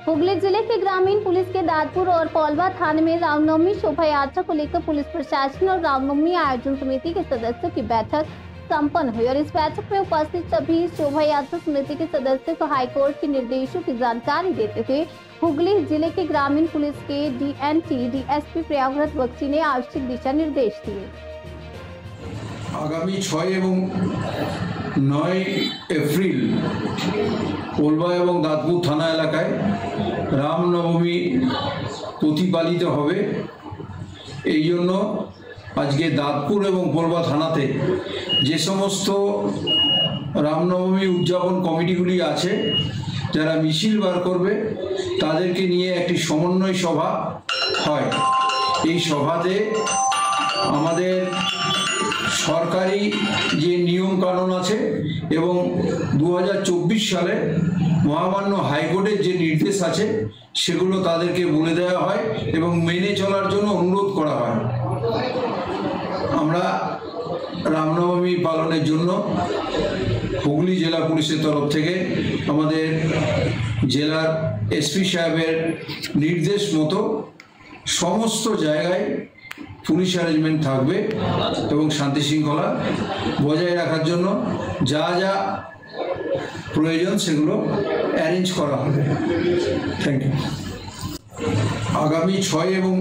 हुगली जिले के ग्रामीण पुलिस के दादपुर और पौलवा थाने में रामनवमी शोभा यात्रा को लेकर पुलिस प्रशासन और रामनवमी आयोजन समिति के सदस्यों की बैठक संपन्न हुई और इस बैठक में उपस्थित सभी शोभा यात्रा समिति के सदस्यों को हाईकोर्ट के निर्देशों की जानकारी देते हुए हुगली जिले के ग्रामीण पुलिस के DNT DSP प्रियाव्रत बख्शी ने आवश्यक दिशा निर्देश दिए। आगामी 6 এবং 9 এপ্রিল পৌলবা এবং দাঁতপুর থানা এলাকায় রামনবমী প্রতিপালিত হবে। এই জন্য আজকে দাঁতপুর এবং পৌলবা থানাতে যে সমস্ত রামনবমী উদযাপন কমিটিগুলি আছে যারা মিছিল বার করবে তাদেরকে নিয়ে একটি সমন্বয় সভা হয়। এই সভাতে আমাদের সরকারি যে নিয়ম কানুন আছে এবং 2024 সালে মহামান্য হাইকোর্টের যে নির্দেশ আছে সেগুলো তাদেরকে বলে দেওয়া হয় এবং মেনে চলার জন্য অনুরোধ করা হয়। আমরা রামনবমী পালনের জন্য হুগলি জেলা পুলিশের তরফ থেকে আমাদের জেলার SP সাহেবের নির্দেশ মতো সমস্ত জায়গায় পুলিশ অ্যারেঞ্জমেন্ট থাকবে এবং শান্তি শৃঙ্খলা বজায় রাখার জন্য যা যা প্রয়োজন সেগুলো অ্যারেঞ্জ করা হবে। Thank you. আগামী 6 এবং